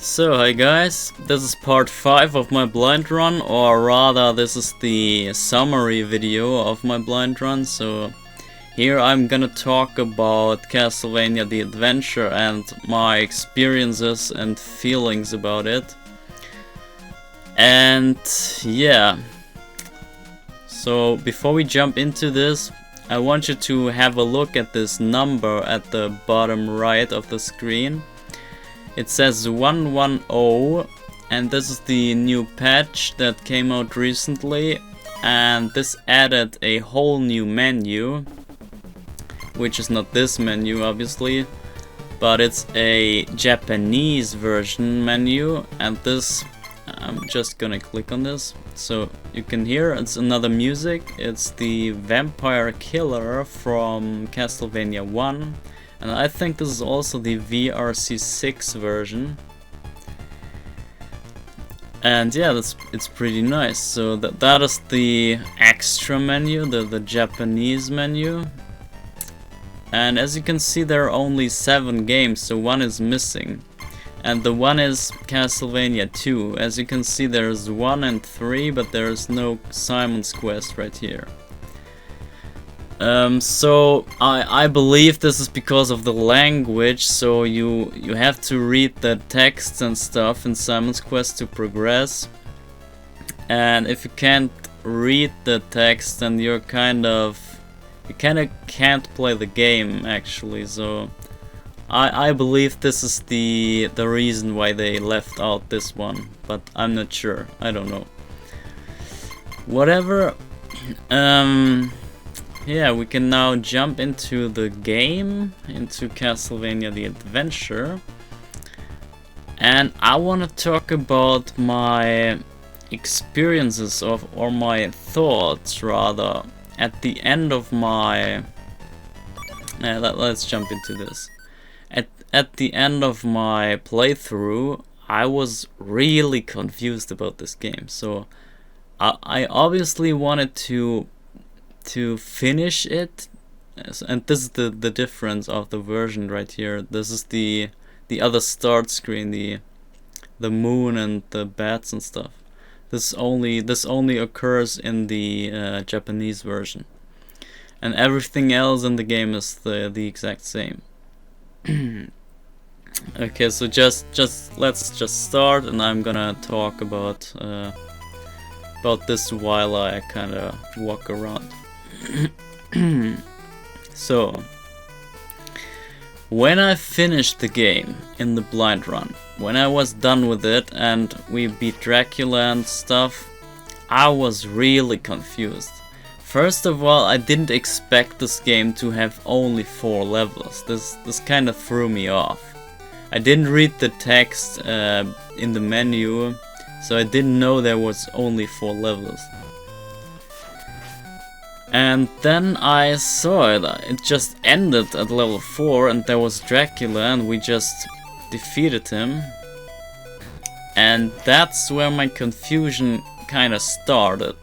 So, hi guys, this is part 5 of my blind run, or rather this is the summary video of my blind run. So here I'm gonna talk about Castlevania the Adventure and my experiences and feelings about it. And yeah, so before we jump into this, I want you to have a look at this number at the bottom right of the screen. It says 110, and this is the new patch that came out recently, and this added a whole new menu, which is not this menu obviously, but it's a Japanese version menu, and this, I'm just gonna click on this, so you can hear it's another music. It's the Vampire Killer from Castlevania 1. And I think this is also the VRC6 version. And yeah, it's pretty nice. So that is the extra menu, the Japanese menu. And as you can see, there are only 7 games, so one is missing. And the one is Castlevania 2. As you can see, there's 1 and 3, but there's no Simon's Quest right here. So I believe this is because of the language, so you have to read the text and stuff in Simon's Quest to progress. And if you can't read the text, then you kind of can't play the game actually. So I believe this is the reason why they left out this one, but I'm not sure. I don't know. Whatever. Yeah, we can now jump into the game, into Castlevania the Adventure. And I want to talk about my experiences or my thoughts rather at the end of my... let's jump into this. At the end of my playthrough, I was really confused about this game. So I obviously wanted to finish it, and this is the difference of the version right here. This is the other start screen, the moon and the bats and stuff. This only occurs in the Japanese version, and everything else in the game is the exact same. Okay, so let's just start, and I'm gonna talk about this while I kind of walk around. So, when I finished the game in the blind run, when I was done with it and we beat Dracula and stuff, I was really confused. First of all, I didn't expect this game to have only 4 levels. This kind of threw me off. I didn't read the text in the menu, so I didn't know there was only 4 levels. And then I saw it just ended at level 4, and there was Dracula, and we just defeated him. And that's where my confusion kind of started.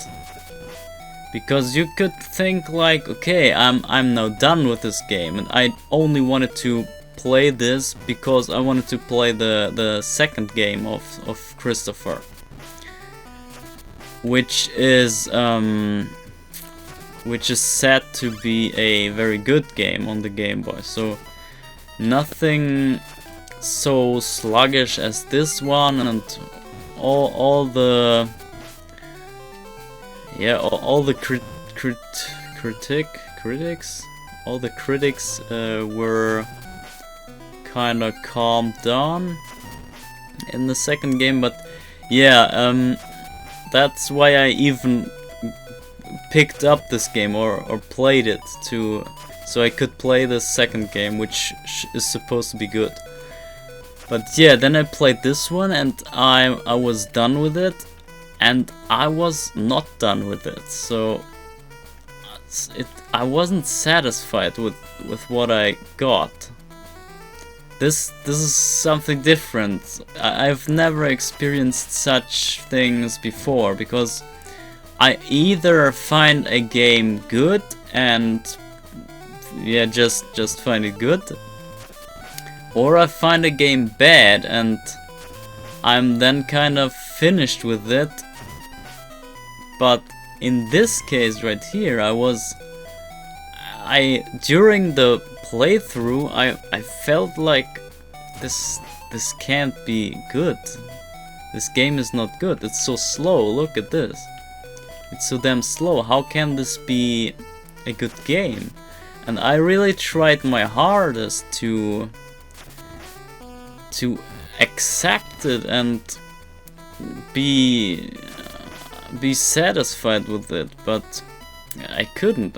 Because you could think like, okay, I'm now done with this game, and I only wanted to play this because I wanted to play the second game of Christopher. Which is said to be a very good game on the Game Boy. So nothing so sluggish as this one, and all the critics were kind of calmed down in the second game. But yeah, that's why I even picked up this game or played it so I could play the second game, which is supposed to be good. But yeah, then I played this one, and I was done with it, and I was not done with it. So I wasn't satisfied with what I got. This is something different. I've never experienced such things before, because I either find a game good and yeah, just find it good, or I find a game bad and I'm then kind of finished with it. But in this case right here, during the playthrough, I felt like this can't be good. This game is not good. It's so slow. Look at this. It's so damn slow. How can this be a good game? And I really tried my hardest to accept it and be satisfied with it, but I couldn't.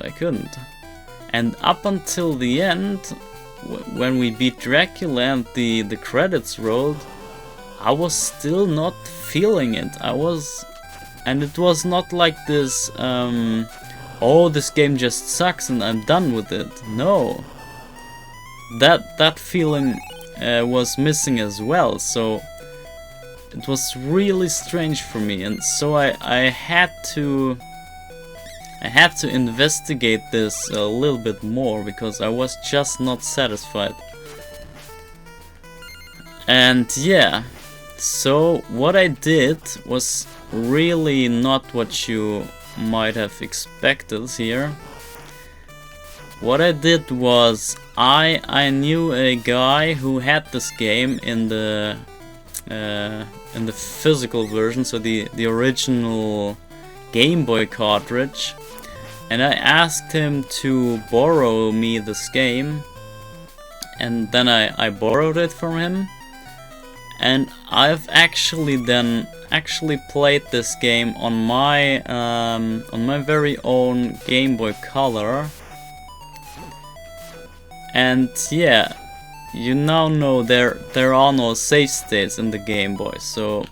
And up until the end, when we beat Dracula and the credits rolled, I was still not feeling it. And it was not like this, oh, this game just sucks and I'm done with it. No. That feeling was missing as well, so it was really strange for me, and so I had to investigate this a little bit more, because I was just not satisfied. And yeah, so what I did was really not what you might have expected here. What I did was I knew a guy who had this game in the physical version, so the original Game Boy cartridge, and I asked him to borrow me this game, and then I borrowed it from him, and I've actually played this game on my very own Game Boy Color. And yeah, you now know there are no save states in the Game Boy, so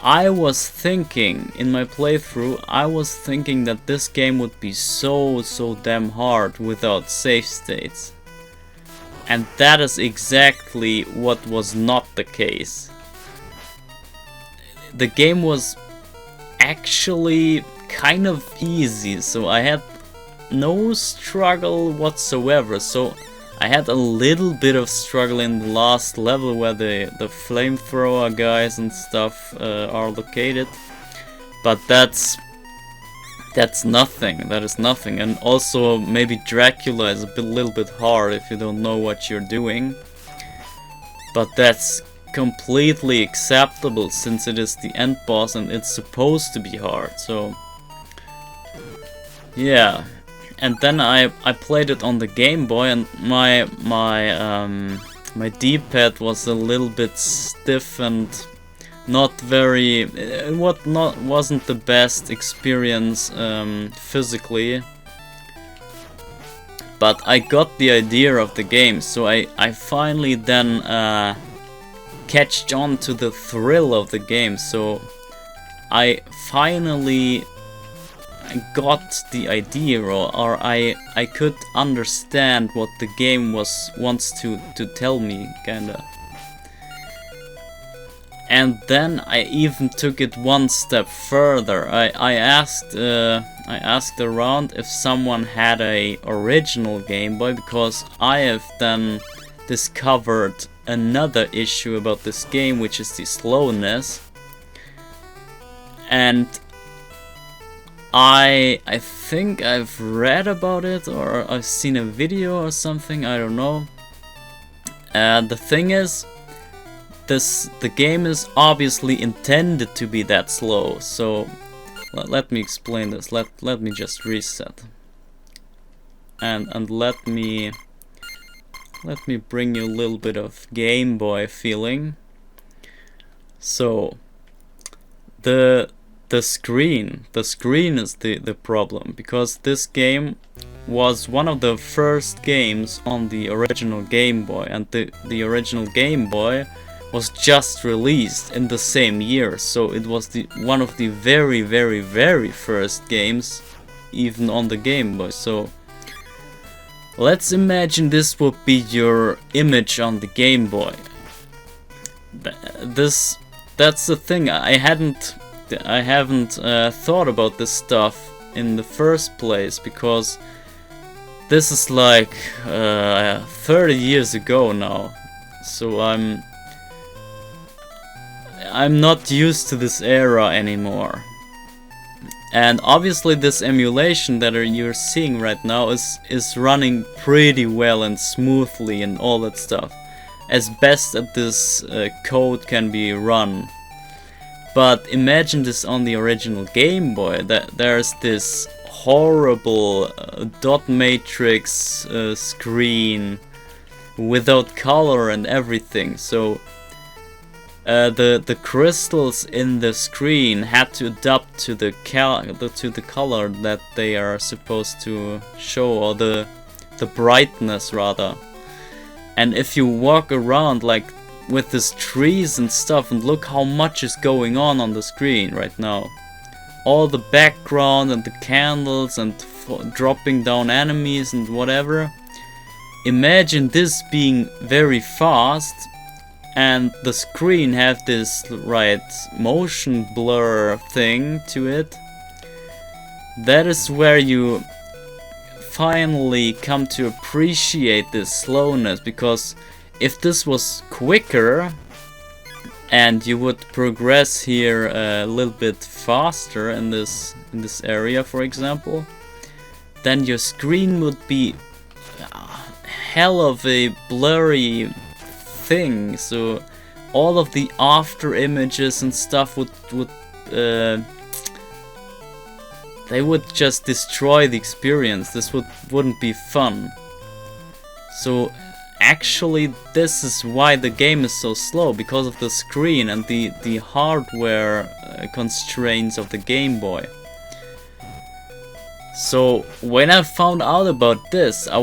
I was thinking in my playthrough, I was thinking that this game would be so damn hard without save states. And that is exactly what was not the case. The game was actually kind of easy, so I had no struggle whatsoever. So I had a little bit of struggle in the last level where the flamethrower guys and stuff are located, but that's nothing. That is nothing. And also maybe Dracula is a little bit hard if you don't know what you're doing, but that's completely acceptable since it is the end boss and it's supposed to be hard. So yeah. And then I played it on the Game Boy, and my D-pad was a little bit stiff and not very. Wasn't the best experience physically. But I got the idea of the game, so I finally then catched on to the thrill of the game. So I finally got the idea, or I could understand what the game wants to tell me, kinda. And then I even took it one step further. I asked around if someone had a original Game Boy, because I have then discovered another issue about this game, which is the slowness. And I think I've read about it, or I've seen a video or something, I don't know. The thing is, the game is obviously intended to be that slow, so let me explain this. Let me just reset. And let me bring you a little bit of Game Boy feeling. So the screen is the problem, because this game was one of the first games on the original Game Boy, and the original Game Boy was just released in the same year, so it was one of the very first games even on the Game Boy. So let's imagine this would be your image on the Game Boy. That's the thing. I haven't thought about this stuff in the first place, because this is like 30 years ago now. So I'm not used to this era anymore. And obviously this emulation that you're seeing right now is running pretty well and smoothly and all that stuff. As best as this code can be run. But imagine this on the original Game Boy. There's this horrible dot matrix screen without color and everything. So the crystals in the screen had to adapt to the color that they are supposed to show, or the brightness rather. And if you walk around like with these trees and stuff, and look how much is going on the screen right now. All the background and the candles and dropping down enemies and whatever. Imagine this being very fast and the screen have this motion blur thing to it. That is where you finally come to appreciate this slowness, because if this was quicker and you would progress here a little bit faster in this area, for example, then your screen would be hell of a blurry thing. So all of the after images and stuff would they would just destroy the experience. This wouldn't be fun. So actually this is why the game is so slow, because of the screen and the hardware constraints of the Game Boy. So when I found out about this, I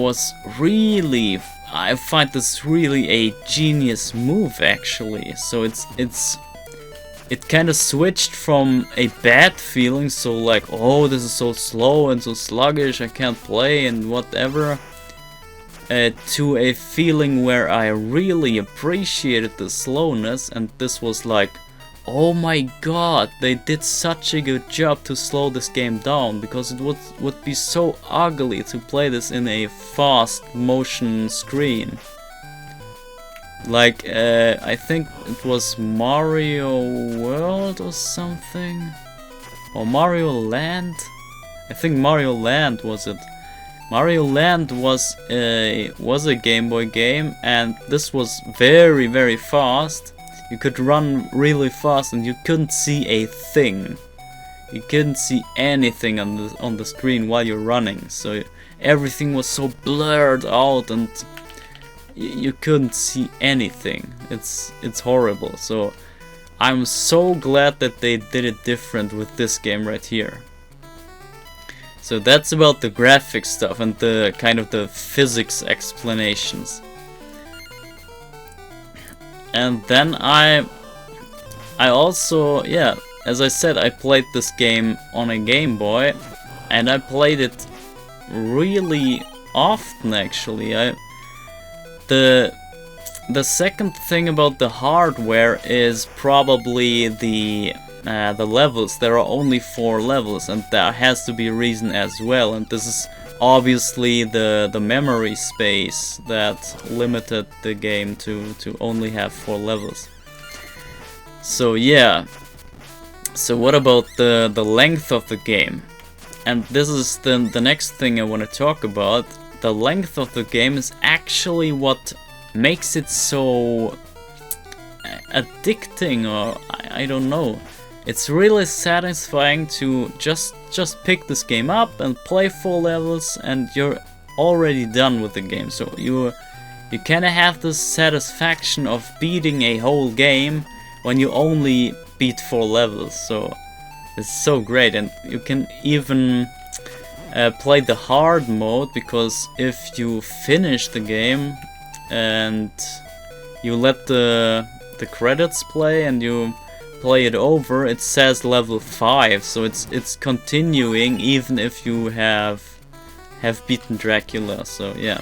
find this really a genius move actually. So it kind of switched from a bad feeling, so like, oh, this is so slow and so sluggish, I can't play and whatever, to a feeling where I really appreciated the slowness, and this was like, oh my god, they did such a good job to slow this game down, because it would be so ugly to play this in a fast motion screen. Like, I think it was Mario World or something? Or Mario Land? I think Mario Land was it. Mario Land was a Game Boy game, and this was very, very fast. You could run really fast and you couldn't see a thing. You couldn't see anything on the screen while you're running. So everything was so blurred out and you couldn't see anything. It's horrible. So I'm so glad that they did it different with this game right here. So that's about the graphics stuff and the kind of the physics explanations. And then I also, yeah, as I said, I played this game on a Game Boy, and I played it really often actually. The second thing about the hardware is probably the levels. There are only 4 levels, and there has to be a reason as well, and this is obviously the memory space that limited the game to only have 4 levels. So yeah, so what about the length of the game? And this is the next thing I want to talk about. The length of the game is actually what makes it so addicting, or I don't know. It's really satisfying to just pick this game up and play 4 levels and you're already done with the game. So you kinda have the satisfaction of beating a whole game when you only beat 4 levels. So it's so great, and you can even play the hard mode, because if you finish the game and you let the credits play and you play it over, it says level 5, so it's continuing even if you have beaten Dracula. So yeah,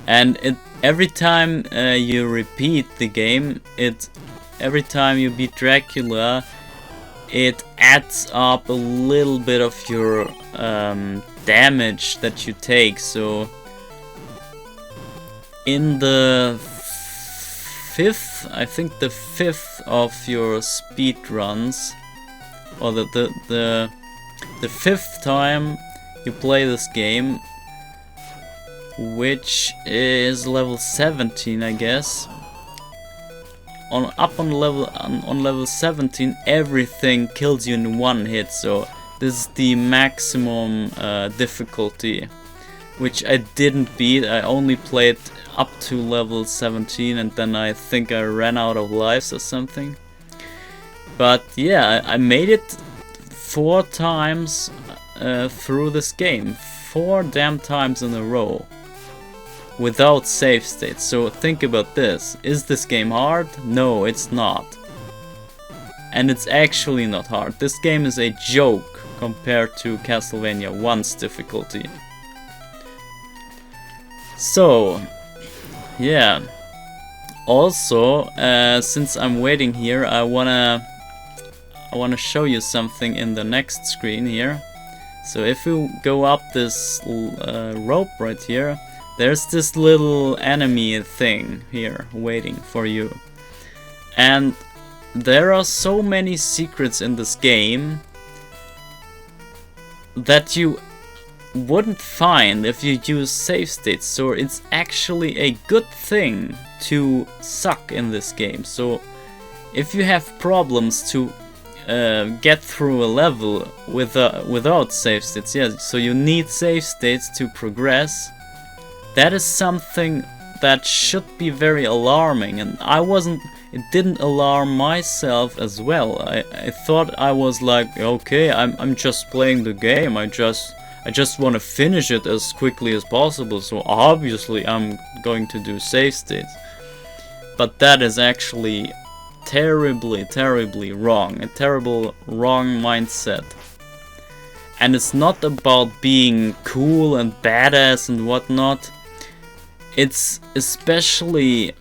and every time you repeat the game, every time you beat Dracula, it adds up a little bit of your damage that you take. So in the fifth, I think the fifth of your speed runs, or the fifth time you play this game, which is level 17, I guess. On level 17, everything kills you in one hit. So this is the maximum difficulty, which I didn't beat. I only played up to level 17, and then I think I ran out of lives or something. But yeah, I made it 4 times through this game, 4 damn times in a row, without save states. So think about this. Is this game hard? No, it's not. And it's actually not hard. This game is a joke compared to Castlevania 1's difficulty. So, yeah. Also, since I'm waiting here, I wanna show you something in the next screen here. So if you go up this rope right here, there's this little enemy thing here waiting for you. And there are so many secrets in this game that you wouldn't find if you use save states. So it's actually a good thing to suck in this game. So if you have problems to get through a level without save states, yeah, so you need save states to progress. That is something that should be very alarming, and it didn't alarm myself as well. I thought I was like, okay, I'm just playing the game, I just want to finish it as quickly as possible, so obviously I'm going to do save states. But that is actually terribly wrong, a terrible wrong mindset. And it's not about being cool and badass and whatnot. It's especially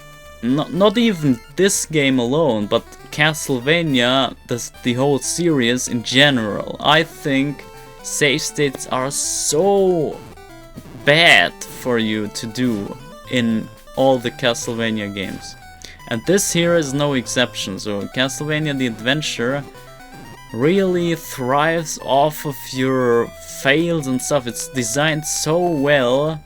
not even this game alone, but Castlevania, the whole series in general. I think save states are so bad for you to do in all the Castlevania games. And this here is no exception. So Castlevania the Adventure really thrives off of your fails and stuff. It's designed so well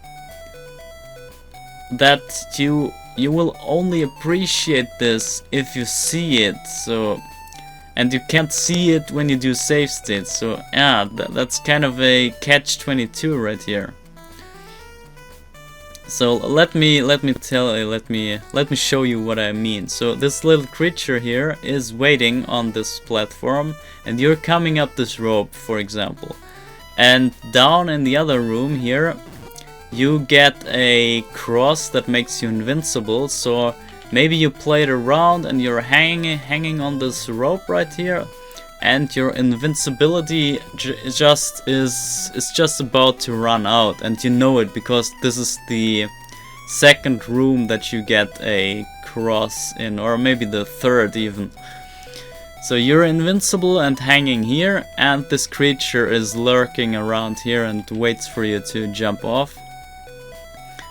that you will only appreciate this if you see it. So, and you can't see it when you do save states. So yeah, that's kind of a catch-22 right here. So let me show you what I mean. So this little creature here is waiting on this platform, and you're coming up this rope, for example. And down in the other room here, you get a cross that makes you invincible. So maybe you played around and you're hanging on this rope right here, and your invincibility is just about to run out, and you know it because this is the second room that you get a cross in, or maybe the third even. So you're invincible and hanging here, and this creature is lurking around here and waits for you to jump off.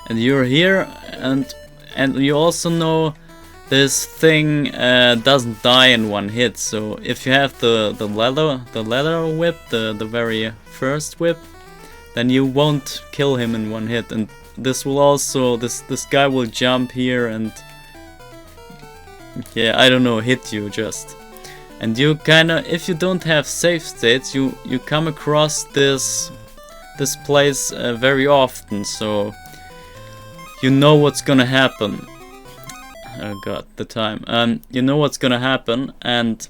And you're here, and you also know this thing doesn't die in one hit. So if you have the leather whip, the very first whip, then you won't kill him in one hit. And this will also this guy will jump here and, yeah, I don't know, hit you just. And you kinda, if you don't have save states, you come across this place very often, so you know what's gonna happen. Oh god, the time. You know what's gonna happen, and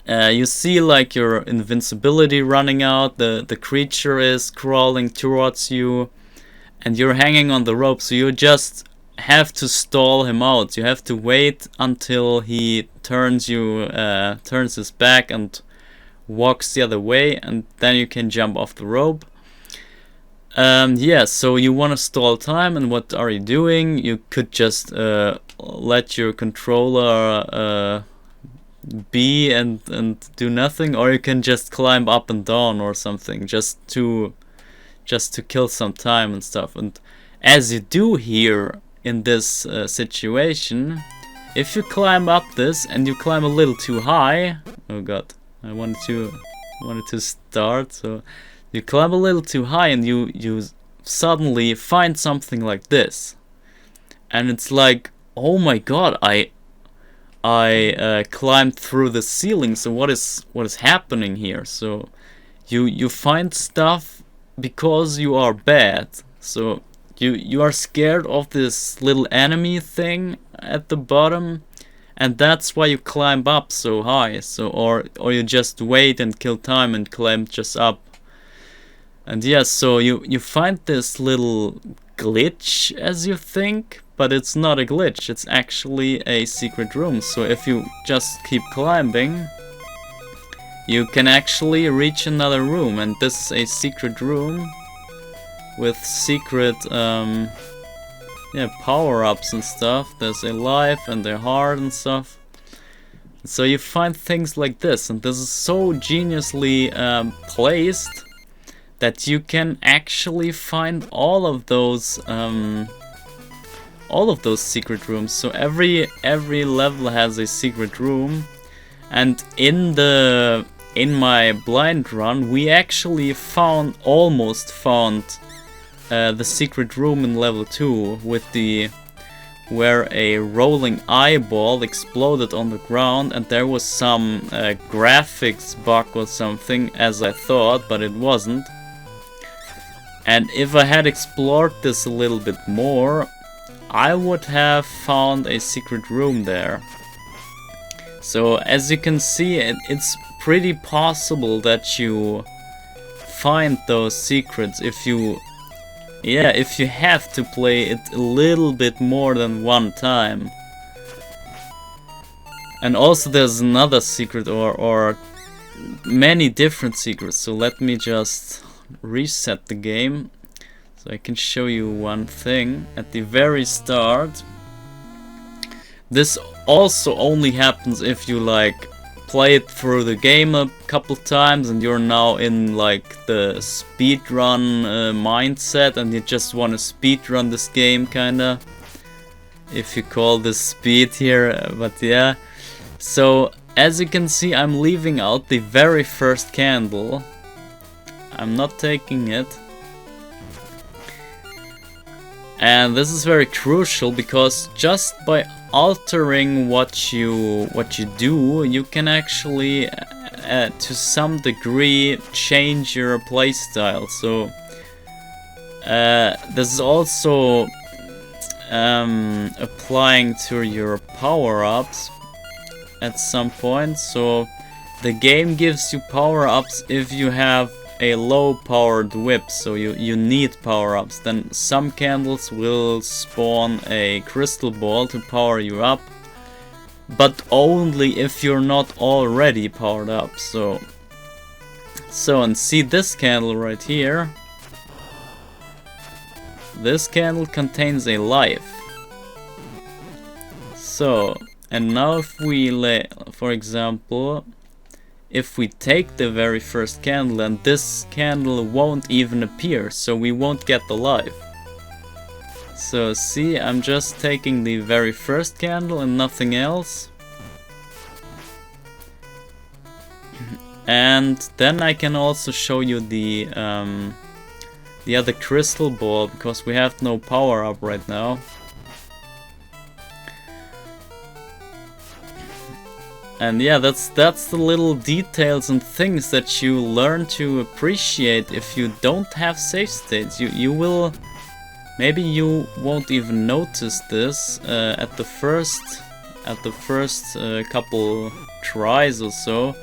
you see like your invincibility running out, the creature is crawling towards you, and you're hanging on the rope, so you just have to stall him out. You have to wait until he turns his back and walks the other way, and then you can jump off the rope. Yeah, so you want to stall time, and what are you doing? You could just let your controller be and do nothing, or you can just climb up and down or something, just to kill some time and stuff. And as you do here in this situation, if you climb up this and you climb a little too high, oh god, I wanted to start, so you climb a little too high and you suddenly find something like this, and it's like, oh my god, I climbed through the ceiling, so what is happening here? So you find stuff because you are bad, so you are scared of this little enemy thing at the bottom, and that's why you climb up so high. So or you just wait and kill time and climb just up. And yeah, so you find this little glitch as you think, but it's not a glitch, it's actually a secret room. So if you just keep climbing, you can actually reach another room, and this is a secret room with secret power-ups and stuff. There's a life and a heart and stuff. So you find things like this, and this is so geniusly placed that you can actually find all of those secret rooms. So every level has a secret room, and in my blind run we actually almost found the secret room in level 2 with where a rolling eyeball exploded on the ground, and there was some graphics bug or something, as I thought, but it wasn't. And if I had explored this a little bit more, I would have found a secret room there. So as you can see, it's pretty possible that you find those secrets if you have to play it a little bit more than one time. And also there's another secret or many different secrets. So let me just reset the game so I can show you one thing at the very start. This also only happens if you like play it through the game a couple times and you're now in like the speedrun mindset, and you just want to speedrun this game, kinda, if you call this speed here, but yeah. So as you can see, I'm leaving out the very first candle. I'm not taking it. And this is very crucial, because just by altering what you do, you can actually to some degree change your playstyle. So this is also applying to your power-ups at some point. So the game gives you power-ups if you have a low powered whip, so you need power-ups. Then some candles will spawn a crystal ball to power you up, but only if you're not already powered up. So and see this candle right here. This candle contains a life. So, and now if we for example, if we take the very first candle, and this candle won't even appear, so we won't get the life. So see, I'm just taking the very first candle and nothing else. And then I can also show you the other crystal ball, because we have no power up right now. And yeah, that's the little details and things that you learn to appreciate if you don't have save states. You will, maybe you won't even notice this at the first couple tries or so,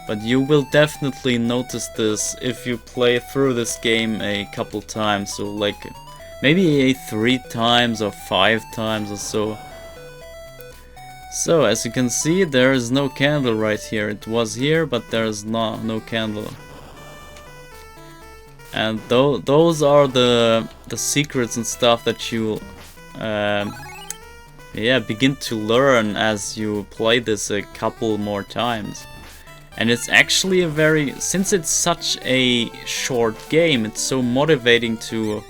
but you will definitely notice this if you play through this game a couple times. So like maybe 3 times or 5 times or so. So as you can see, there is no candle right here. It was here, but there is no candle. And those are the secrets and stuff that you begin to learn as you play this a couple more times. And it's actually since it's such a short game, it's so motivating to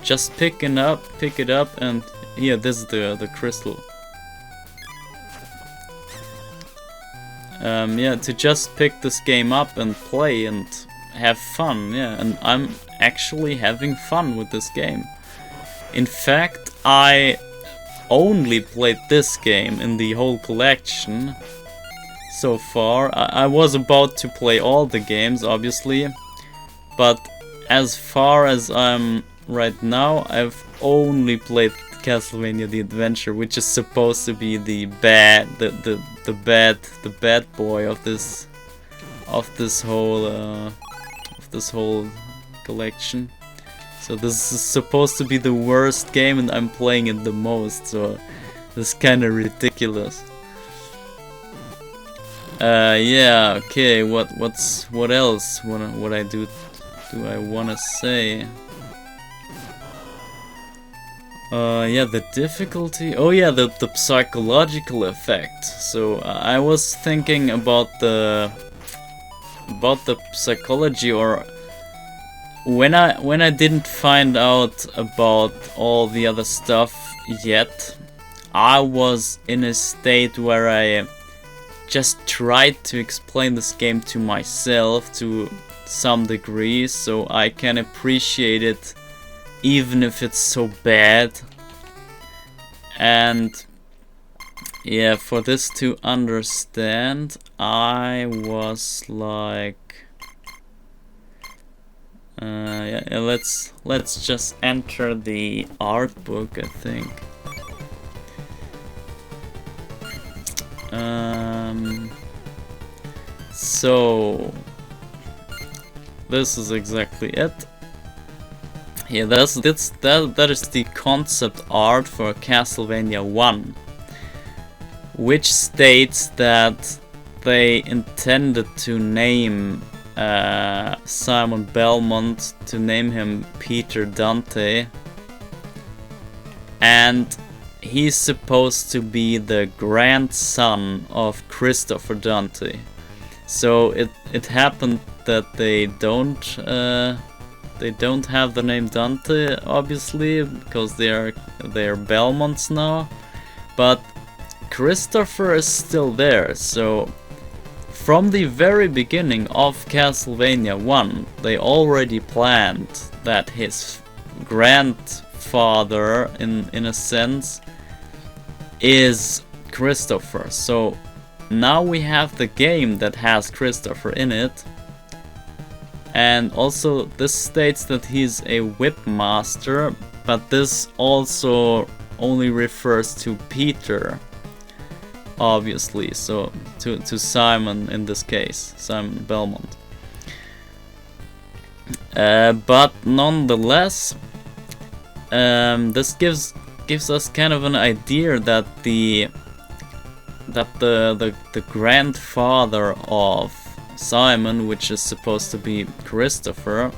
just pick it up, and here, this is the crystal. yeah, to just pick this game up and play and have fun. Yeah, and I'm actually having fun with this game. In fact, I only played this game in the whole collection so far. I was about to play all the games, obviously, but as far as I'm right now, I've only played Castlevania the Adventure, which is supposed to be the bad boy of this whole collection. So this is supposed to be the worst game, and I'm playing it the most. So this is kind of ridiculous. Yeah. Okay. What else? What I do I wanna say? Yeah, the difficulty. Oh yeah, the psychological effect. So I was thinking about the psychology, or when I didn't find out about all the other stuff yet, I was in a state where I just tried to explain this game to myself to some degree, so I can appreciate it even if it's so bad. And yeah, for this to understand, I was like, yeah, let's just enter the art book, I think. So this is exactly it. Yeah, that is the concept art for Castlevania 1, which states that they intended to name Simon Belmont, to name him Peter Dante, and he's supposed to be the grandson of Christopher Dante. So it happened that they don't have the name Dante, obviously, because they're Belmonts now, but Christopher is still there. So from the very beginning of Castlevania 1, they already planned that his grandfather, in a sense, is Christopher. So now we have the game that has Christopher in it. And also this states that he's a whip master, but this also only refers to Peter, obviously, so to Simon in this case, Simon Belmont. But nonetheless, this gives us kind of an idea that the grandfather of Simon, which is supposed to be Christopher,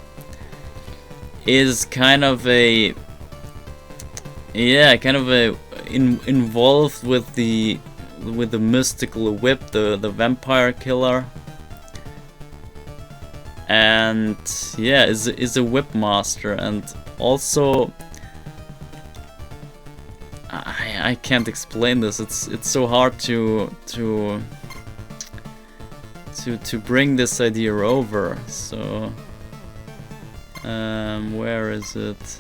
is kind of involved with the mystical whip, the vampire killer, and yeah, is a whip master. And also, I can't explain this. It's so hard to bring this idea over. So where is it?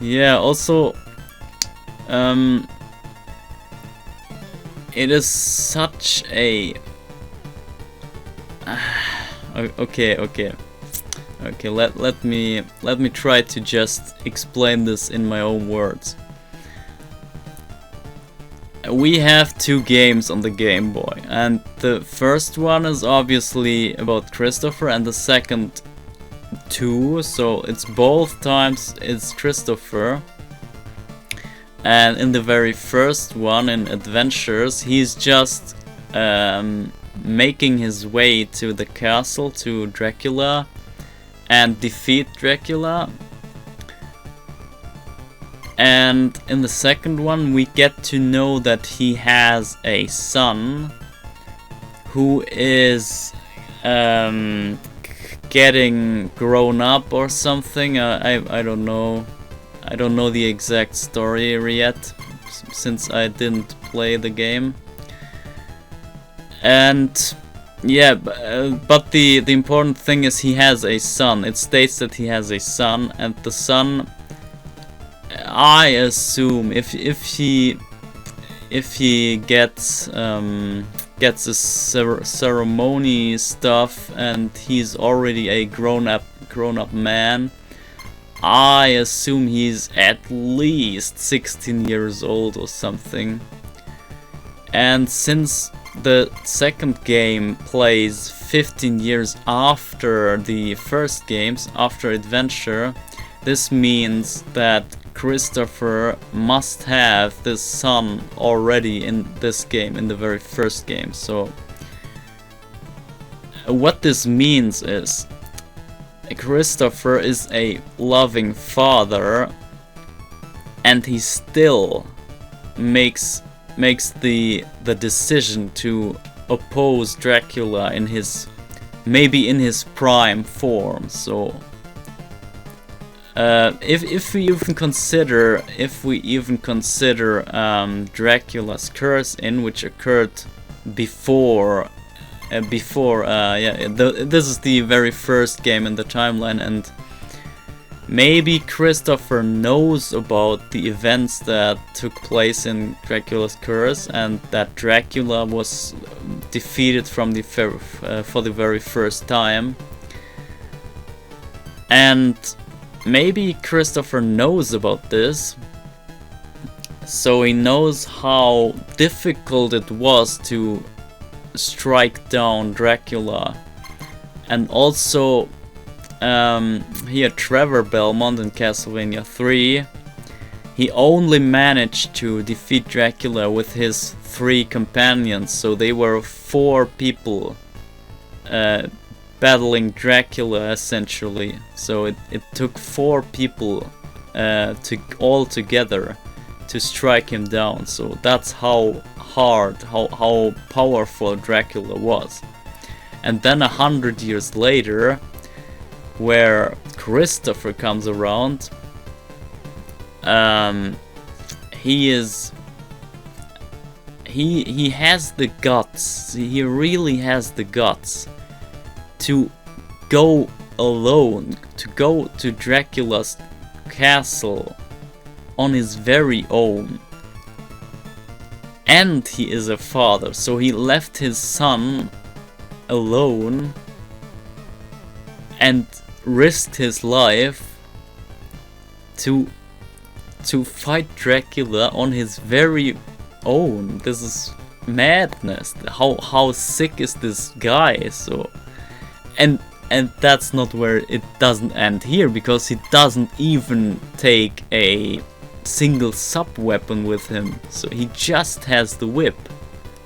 Yeah, also it is such a okay, let me try to just explain this in my own words. We have two games on the Game Boy, and the first one is obviously about Christopher, and the second two, so it's both times it's Christopher. And in the very first one, in Adventures, he's just making his way to the castle, to Dracula, and defeat Dracula. And in the second one, we get to know that he has a son who is getting grown up or something. I don't know. I don't know the exact story yet, since I didn't play the game. And yeah, but the important thing is he has a son. It states that he has a son, and the son, I assume, if he gets the ceremony stuff and he's already a grown up man, I assume he's at least 16 years old or something. And since the second game plays 15 years after the first games, after Adventure, this means that Christopher must have this son already in this game, in the very first game. So what this means is Christopher is a loving father, and he still makes the decision to oppose Dracula in his, maybe in his prime form. So if we even consider Dracula's curse, in which occurred before this is the very first game in the timeline, and maybe Christopher knows about the events that took place in Dracula's curse, and that Dracula was defeated from for the very first time. And maybe Christopher knows about this, so he knows how difficult it was to strike down Dracula. And also here Trevor Belmont in Castlevania 3, he only managed to defeat Dracula with his 3 companions, so they were 4 people battling Dracula essentially. So it took 4 people all together to strike him down. So that's how hard, how powerful Dracula was. And then 100 years later, where Christopher comes around, he has the guts, he really has the guts to go alone, to go to Dracula's castle on his very own. And he is a father, so he left his son alone and risked his life to fight Dracula on his very own. This is madness. How sick is this guy? So and that's not where it doesn't end here, because he doesn't even take a single sub-weapon with him. So he just has the whip.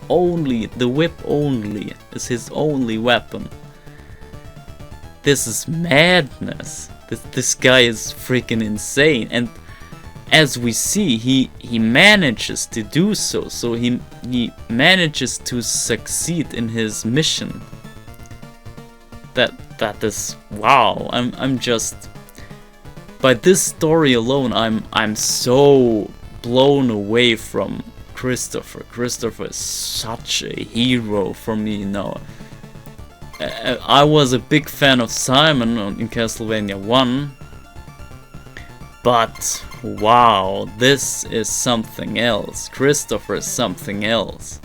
Only the whip only is his only weapon. This is madness. This guy is freaking insane. And as we see, he manages to do so. So he manages to succeed in his mission. That is wow. I'm just, by this story alone, I'm so blown away from Christopher. Christopher is such a hero for me now. I was a big fan of Simon in Castlevania 1, but wow, this is something else. Christopher is something else.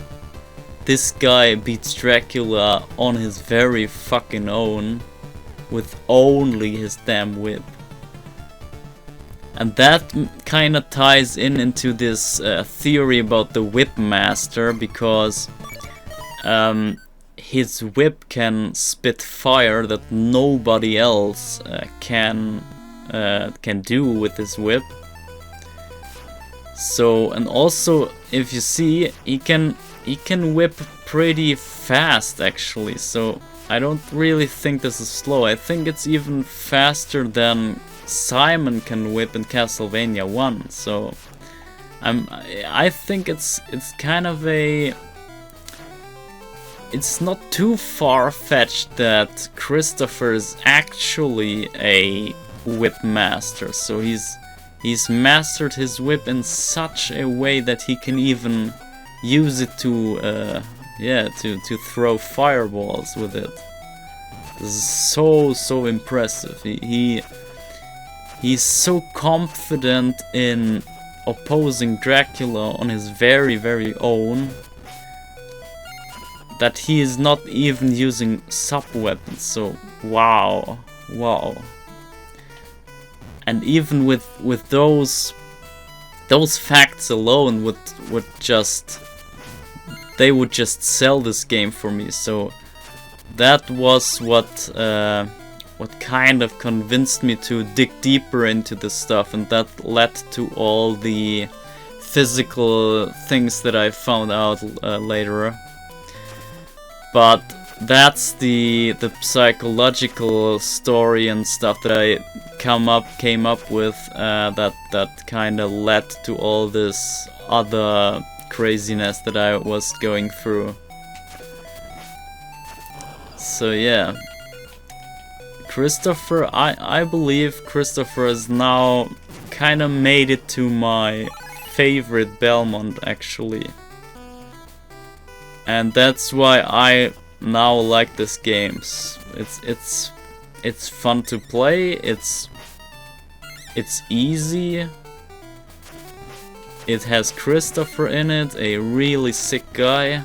This guy beats Dracula on his very fucking own with only his damn whip. And that kind of ties into this theory about the whip master, because his whip can spit fire that nobody else can do with his whip. So, and also, if you see, he can whip pretty fast actually. So I don't really think this is slow. I think it's even faster than Simon can whip in Castlevania 1. So I think it's kind of a it's not too far-fetched that Christopher is actually a whip master. So he's mastered his whip in such a way that he can even use it to to throw fireballs with it. This is so impressive. He's so confident in opposing Dracula on his very own that he is not even using sub-weapons. So wow. And even with those facts alone would just sell this game for me. So that was what kind of convinced me to dig deeper into this stuff, and that led to all the physical things that I found out later. But that's the psychological story and stuff that I came up with that kind of led to all this other craziness that I was going through. So yeah, Christopher, I believe Christopher has now kind of made it to my favorite Belmont actually. And that's why I now like this game. It's fun to play, it's easy. It has Christopher in it, a really sick guy.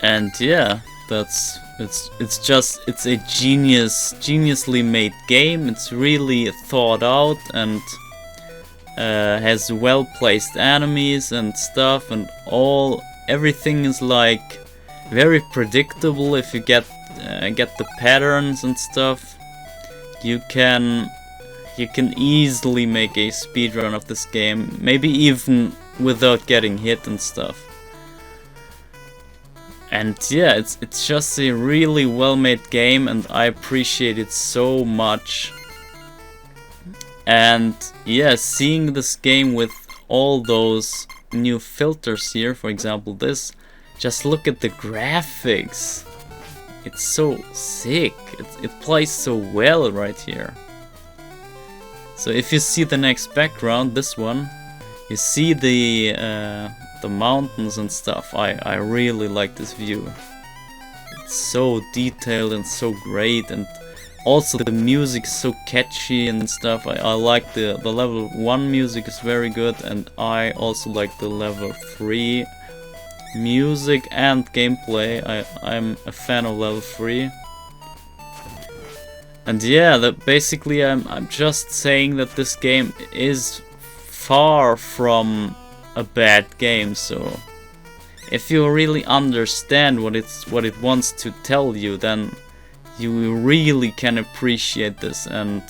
And yeah, it's a geniusly made game. It's really thought out and has well placed enemies and stuff, and everything is like very predictable if you get the patterns and stuff. You can easily make a speedrun of this game, maybe even without getting hit and stuff. And yeah, it's just a really well-made game, and I appreciate it so much. And yeah, seeing this game with all those new filters here, for example this, just look at the graphics. It's so sick. It plays so well right here. So if you see the next background, this one, you see the mountains and stuff. I really like this view. It's so detailed and so great, and also the music is so catchy and stuff. I like the level 1 music is very good, and I also like the level 3 music and gameplay. I'm a fan of level 3. And yeah, basically I'm just saying that this game is far from a bad game. So if you really understand what it wants to tell you, then you really can appreciate this and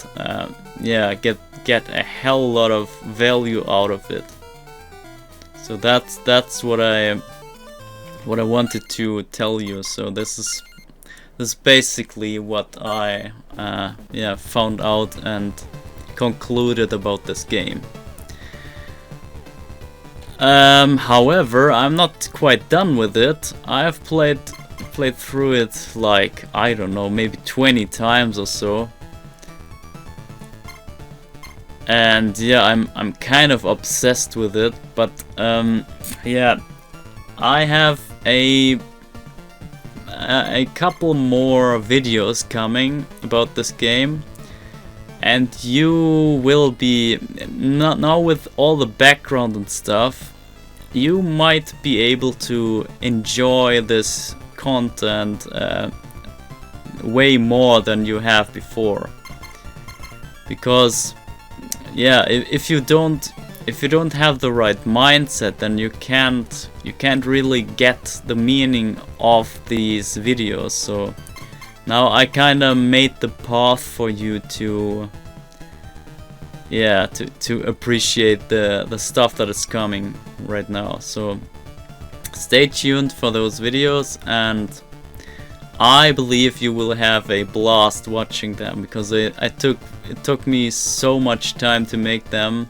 yeah, get a hell lot of value out of it. So that's what I wanted to tell you. So this is basically what I found out and concluded about this game. However, I'm not quite done with it. I've played through it like, I don't know, maybe 20 times or so. And yeah, I'm kind of obsessed with it, but yeah, I have a couple more videos coming about this game, and you will be now with all the background and stuff, you might be able to enjoy this content way more than you have before. Because yeah, if you don't have the right mindset, then you can't really get the meaning of these videos. So now I kind of made the path for you to appreciate the stuff that is coming right now. So stay tuned for those videos, and I believe you will have a blast watching them, because it took me so much time to make them.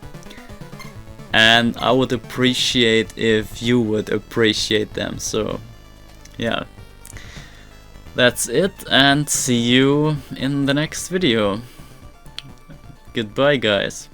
and I would appreciate if you would appreciate them. So yeah, that's it, and see you in the next video. Goodbye, guys.